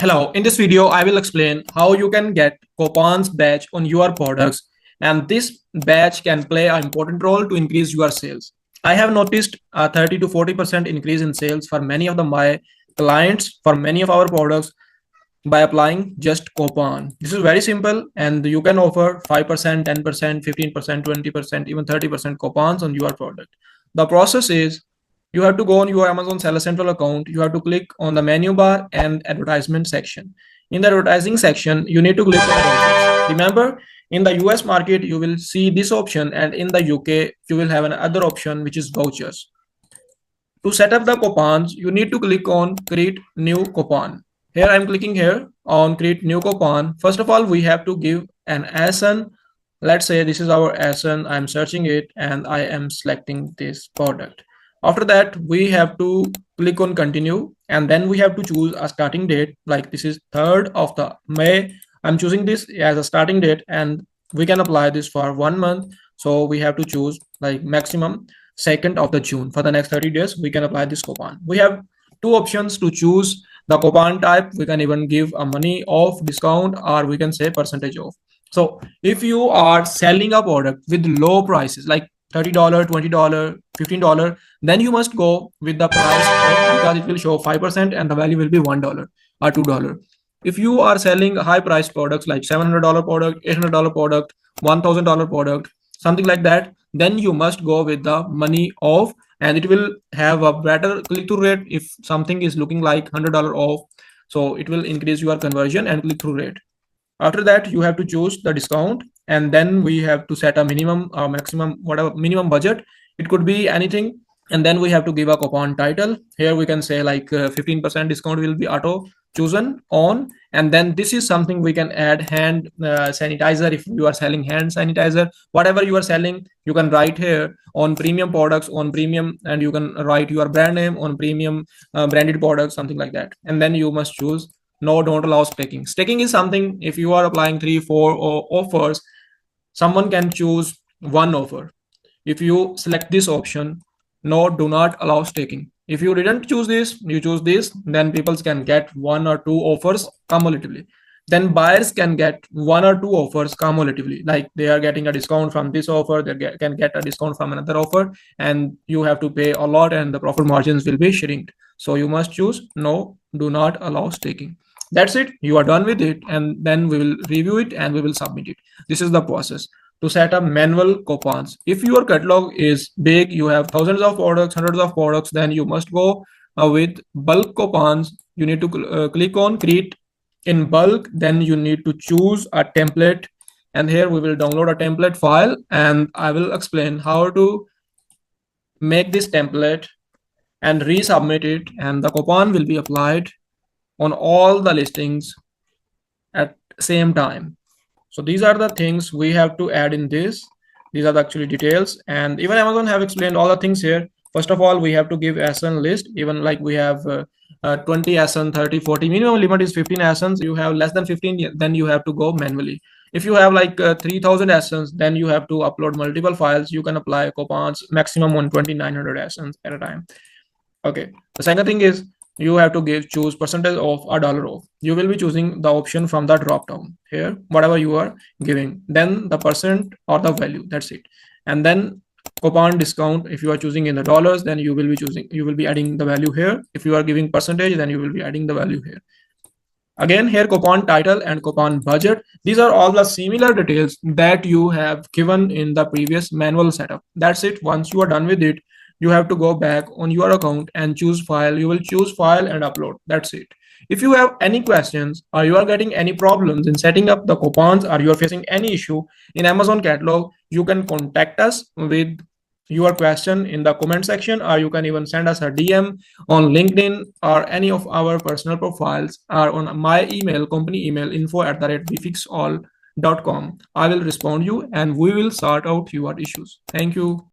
Hello, in this video, I will explain how you can get coupons badge on your products, and this badge can play an important role to increase your sales. I have noticed a 30 to 40% increase in sales for many of my clients for many of our products by applying just coupon. This is very simple and you can offer 5%, 10%, 15%, 20%, even 30% coupons on your product. The process is you have to go on your Amazon Seller Central account. You have to click on the menu bar and advertisement section. In the advertising section, you need to click on vouchers. Remember, in the US market, you will see this option, and in the UK, you will have another option which is vouchers. To set up the coupons, you need to click on create new coupon. Here I'm clicking here on create new coupon. First of all, we have to give an ASIN. Let's say this is our ASIN. I'm searching it and I am selecting this product. After that, we have to click on continue, and then we have to choose a starting date. Like this is 3rd of the May. I'm choosing this as a starting date, and we can apply this for 1 month. So we have to choose like maximum 2nd of the June. For the next 30 days, we can apply this coupon. We have two options to choose the coupon type. We can even give a money off discount, or we can say percentage off. So if you are selling a product with low prices like $30, $20, $15, then you must go with the price because it will show 5% and the value will be $1 or $2. If you are selling high price products like $700 product, $800 product, $1,000 product, something like that, then you must go with the money off, and it will have a better click-through rate if something is looking like $100 off. So it will increase your conversion and click-through rate. After that, you have to choose the discount, and then we have to set a minimum or maximum, whatever minimum budget. It could be anything. And then we have to give a coupon title. Here we can say like 15% discount will be auto chosen on. And then this is something we can add hand sanitizer. If you are selling hand sanitizer, whatever you are selling, you can write here on premium products on premium, and you can write your brand name on premium branded products, something like that. And then you must choose no, don't allow staking. Staking is something, if you are applying 3 4 offers, someone can choose one offer. If you select this option, no, do not allow staking. If you didn't choose this, you choose this, then people can get 1 or 2 offers cumulatively. Then buyers can get 1 or 2 offers cumulatively, like they are getting a discount from this offer, they can get a discount from another offer, and you have to pay a lot and the profit margins will be shrinked. So you must choose no, do not allow staking. That's it, you are done with it, and then we will review it and we will submit it. This is the process to set up manual coupons. If your catalog is big, you have thousands of products, hundreds of products, then you must go with bulk coupons. You need to click on create in bulk, then you need to choose a template, and here we will download a template file, and I will explain how to make this template and resubmit it, and the coupon will be applied on all the listings at same time. So these are the things we have to add in this. These are the actually details, and even Amazon have explained all the things here. First of all, we have to give ASIN list. Even like we have 20 ASIN, 30, 40. Minimum limit is 15 ASINs. You have less than 15, then you have to go manually. If you have like 3,000 ASINs, then you have to upload multiple files. You can apply coupons maximum on 2,900 ASINs at a time. Okay. The second thing is you have to choose percentage off or dollar off. You will be choosing the option from the drop down here, whatever you are giving, then the percent or the value, that's it. And then coupon discount, if you are choosing in the dollars, then you will be adding the value here. If you are giving percentage, then you will be adding the value here. Again, here coupon title and coupon budget, these are all the similar details that you have given in the previous manual setup. That's it. Once you are done with it, you have to go back on your account and choose file. You will choose file and upload. That's it. If you have any questions or you are getting any problems in setting up the coupons, or you are facing any issue in Amazon catalog, you can contact us with your question in the comment section, or you can even send us a DM on LinkedIn or any of our personal profiles, or on my email, company email, info@wefixall.com. I will respond you and we will sort out your issues. Thank you.